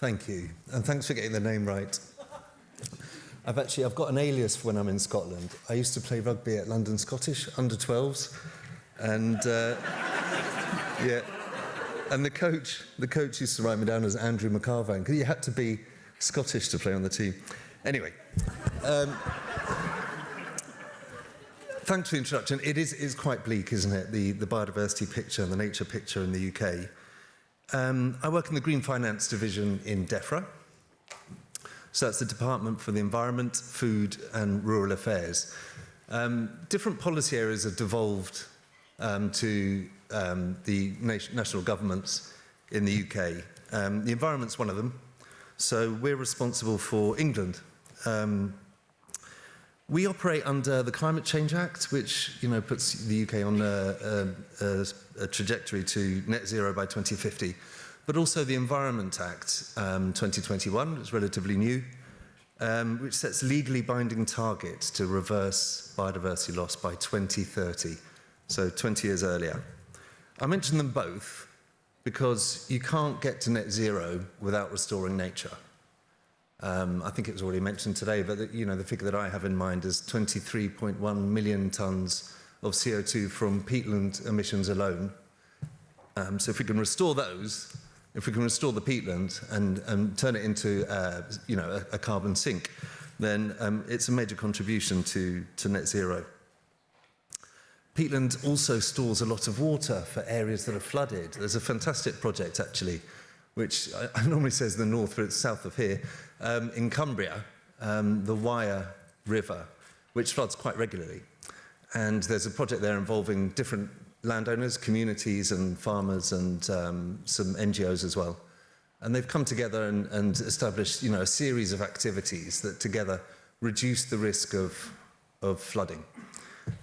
Thank you, and thanks for getting the name right. I've got an alias for when I'm in Scotland. I used to play rugby at London Scottish, under-12s, and and the coach used to write me down as Andrew McCarvan, because you had to be Scottish to play on the team. Anyway, thanks for the introduction. It's quite bleak, isn't it, the biodiversity picture and the nature picture in the UK. I work in the Green Finance Division in DEFRA. So that's the Department for the Environment, Food and Rural Affairs. Different policy areas have devolved to the national governments in the UK. The environment's one of them. So we're responsible for England. We operate under the Climate Change Act, which puts the UK on a trajectory to net zero by 2050. But also the Environment Act 2021, it's relatively new, which sets legally binding targets to reverse biodiversity loss by 2030, so 20 years earlier. I mention them both because you can't get to net zero without restoring nature. I think it was already mentioned today, but the figure that I have in mind is 23.1 million tonnes of CO2 from peatland emissions alone. So if we can restore those, if we can restore the peatland and turn it into a carbon sink, then it's a major contribution to net zero. Peatland also stores a lot of water for areas that are flooded. There's a fantastic project, actually, which I normally says the north, but it's south of here, in Cumbria, the Wyre River, which floods quite regularly. And there's a project there involving different landowners, communities and farmers and some NGOs as well. And they've come together and established a series of activities that together reduce the risk of flooding.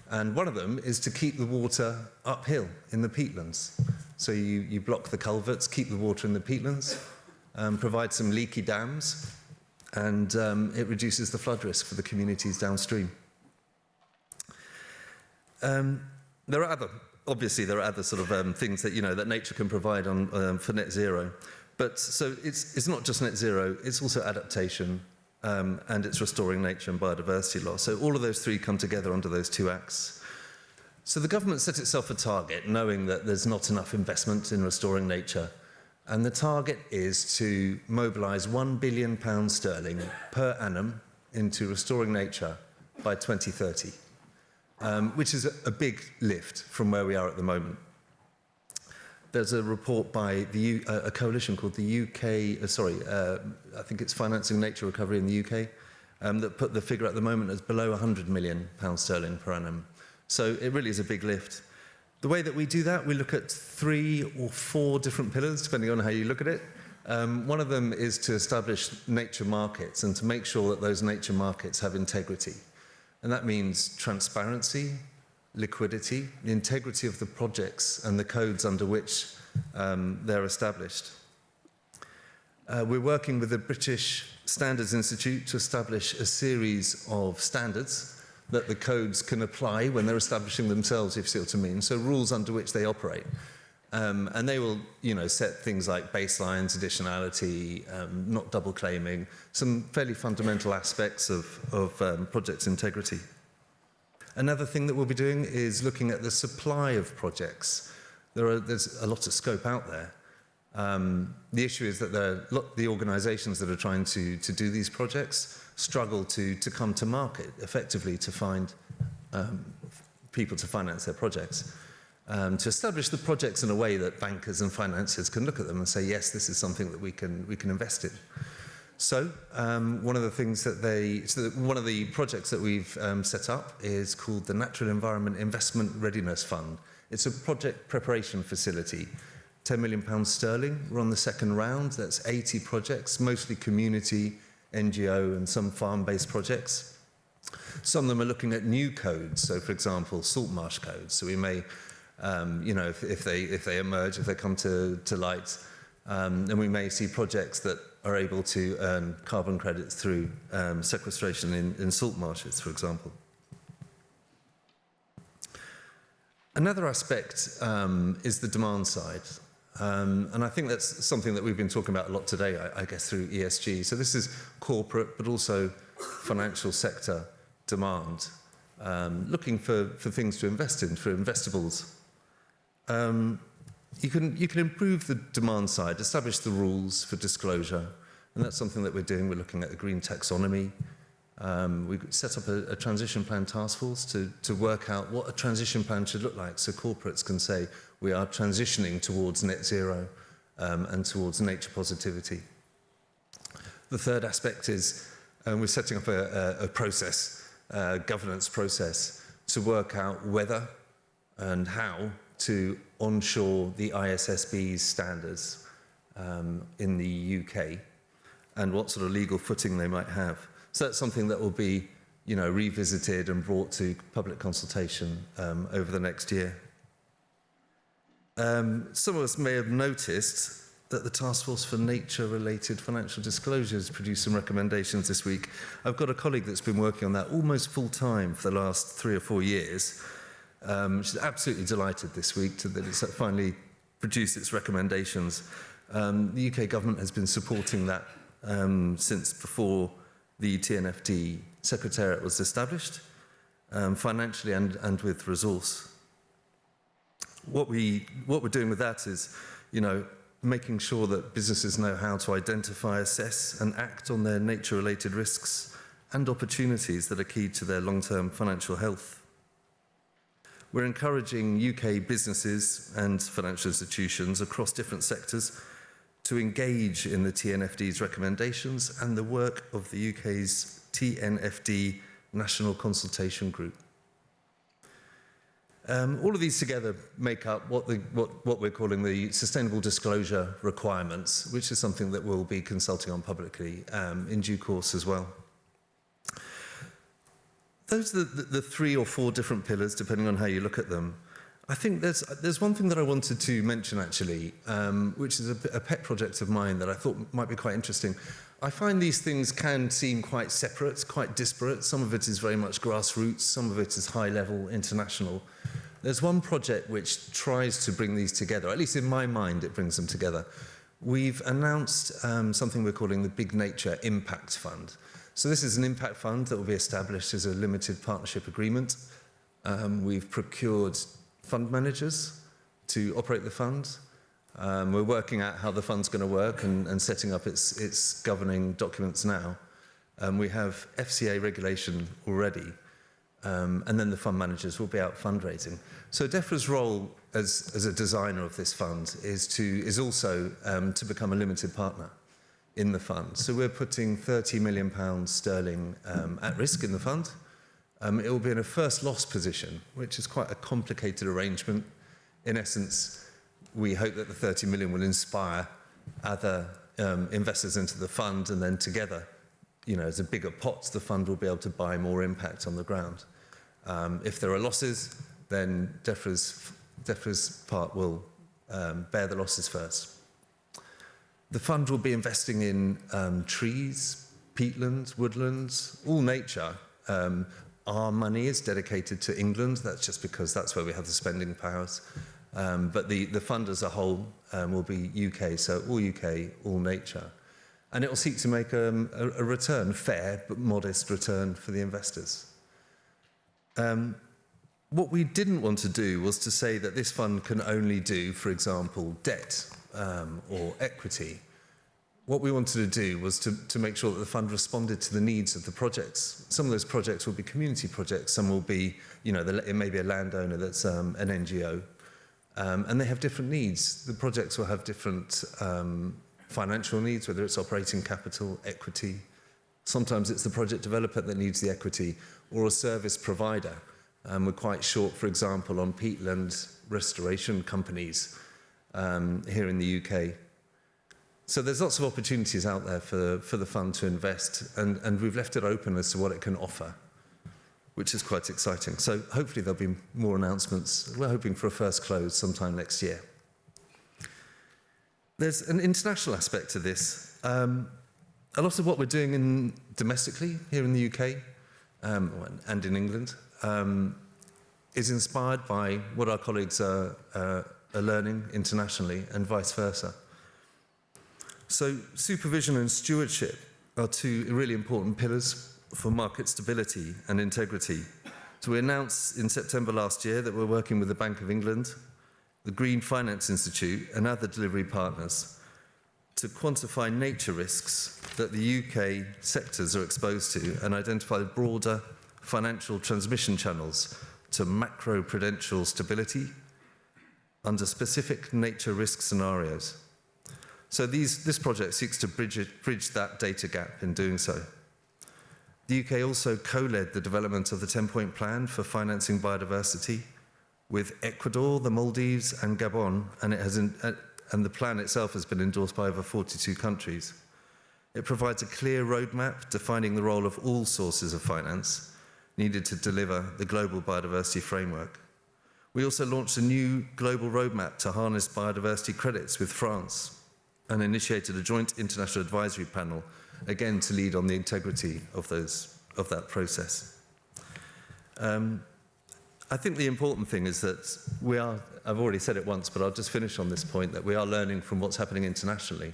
And one of them is to keep the water uphill in the peatlands. So you block the culverts, keep the water in the peatlands, provide some leaky dams, and it reduces the flood risk for the communities downstream. There are other sort of things that that nature can provide for net zero. But so it's not just net zero; it's also adaptation, and it's restoring nature and biodiversity loss. So all of those three come together under those two acts. So the government set itself a target, knowing that there's not enough investment in restoring nature, and the target is to mobilise £1 billion per annum into restoring nature by 2030. Which is a big lift from where we are at the moment. There's a report by a coalition called the I think it's Financing Nature Recovery in the UK, that put the figure at the moment as below £100 million per annum. So it really is a big lift. The way that we do that, we look at 3 or 4 different pillars, depending on how you look at it. One of them is to establish nature markets and to make sure that those nature markets have integrity. And that means transparency, liquidity, the integrity of the projects and the codes under which they're established. We're working with the British Standards Institute to establish a series of standards that the codes can apply when they're establishing themselves, if you see what I mean. So rules under which they operate. And they will, set things like baselines, additionality, not double claiming, some fairly fundamental aspects of project integrity. Another thing that we'll be doing is looking at the supply of projects. There's a lot of scope out there. The issue is that the organisations that are trying to do these projects struggle to come to market effectively to find people to finance their projects. To establish the projects in a way that bankers and financiers can look at them and say, yes, this is something that we can invest in. So one of the projects that we've set up is called the Natural Environment Investment Readiness Fund. It's a project preparation facility, £10 million. We're on the second round. That's 80 projects, mostly community, NGO, and some farm-based projects. Some of them are looking at new codes. So, for example, salt marsh codes. So we may if they emerge, if they come to light, then we may see projects that are able to earn carbon credits through sequestration in salt marshes, for example. Another aspect is the demand side. And I think that's something that we've been talking about a lot today, I guess, through ESG. So this is corporate, but also financial sector demand, looking for things to invest in, for investables. You can improve the demand side, establish the rules for disclosure, and that's something that we're doing. We're looking at a green taxonomy. We set up a transition plan task force to work out what a transition plan should look like, so corporates can say we are transitioning towards net zero and towards nature positivity. The third aspect is we're setting up a process, a governance process, to work out whether and how to onshore the ISSB's standards in the UK and what sort of legal footing they might have. So that's something that will be, revisited and brought to public consultation over the next year. Some of us may have noticed that the Task Force for Nature-Related Financial Disclosures produced some recommendations this week. I've got a colleague that's been working on that almost full-time for the last 3 or 4 years. She's absolutely delighted this week that it's finally produced its recommendations. The UK government has been supporting that since before the TNFD Secretariat was established, financially and with resource. What we're doing with that is, making sure that businesses know how to identify, assess, and act on their nature-related risks and opportunities that are key to their long-term financial health. We're encouraging UK businesses and financial institutions across different sectors to engage in the TNFD's recommendations and the work of the UK's TNFD National Consultation Group. All of these together make up what we're calling the Sustainable Disclosure Requirements, which is something that we'll be consulting on publicly in due course as well. Those are the 3 or 4 different pillars, depending on how you look at them. I think there's one thing that I wanted to mention, actually, which is a pet project of mine that I thought might be quite interesting. I find these things can seem quite separate, quite disparate. Some of it is very much grassroots, some of it is high-level, international. There's one project which tries to bring these together, at least in my mind it brings them together. We've announced something we're calling the Big Nature Impact Fund. So this is an impact fund that will be established as a limited partnership agreement. We've procured fund managers to operate the fund. We're working out how the fund's going to work and setting up its governing documents now. We have FCA regulation already, and then the fund managers will be out fundraising. So DEFRA's role as a designer of this fund is also to become a limited partner in the fund. So we're putting £30 million at risk in the fund. It will be in a first loss position, which is quite a complicated arrangement. In essence, we hope that the 30 million will inspire other investors into the fund, and then together, as a bigger pot, the fund will be able to buy more impact on the ground. If there are losses, then DEFRA's part will bear the losses first. The fund will be investing in trees, peatlands, woodlands, all nature. Our money is dedicated to England. That's just because that's where we have the spending powers. But the fund as a whole will be UK, so all UK, all nature. And it will seek to make a return, fair but modest return for the investors. What we didn't want to do was to say that this fund can only do, for example, debt or equity. What we wanted to do was to make sure that the fund responded to the needs of the projects. Some of those projects will be community projects, some will be, it may be a landowner that's an NGO, and they have different needs. The projects will have different financial needs, whether it's operating capital, equity. Sometimes it's the project developer that needs the equity, or a service provider. We're quite short, for example, on peatland restoration companies here in the UK. So there's lots of opportunities out there for the fund to invest, and we've left it open as to what it can offer, which is quite exciting. So hopefully there'll be more announcements. We're hoping for a first close sometime next year. There's an international aspect to this. A lot of what we're doing domestically here in the UK and in England is inspired by what our colleagues are are learning internationally and vice versa. So supervision and stewardship are two really important pillars for market stability and integrity. So we announced in September last year that we're working with the Bank of England, the Green Finance Institute and other delivery partners to quantify nature risks that the UK sectors are exposed to and identify broader financial transmission channels to macro-prudential stability under specific nature risk scenarios. So this project seeks to bridge that data gap in doing so. The UK also co-led the development of the 10-point plan for financing biodiversity with Ecuador, the Maldives and Gabon, and the plan itself has been endorsed by over 42 countries. It provides a clear roadmap defining the role of all sources of finance needed to deliver the global biodiversity framework. We also launched a new global roadmap to harness biodiversity credits with France and initiated a joint international advisory panel, again to lead on the integrity of that process. I think the important thing is that I've already said it once, but I'll just finish on this point, that we are learning from what's happening internationally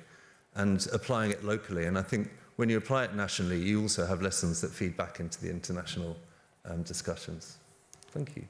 and applying it locally. And I think when you apply it nationally, you also have lessons that feed back into the international discussions. Thank you.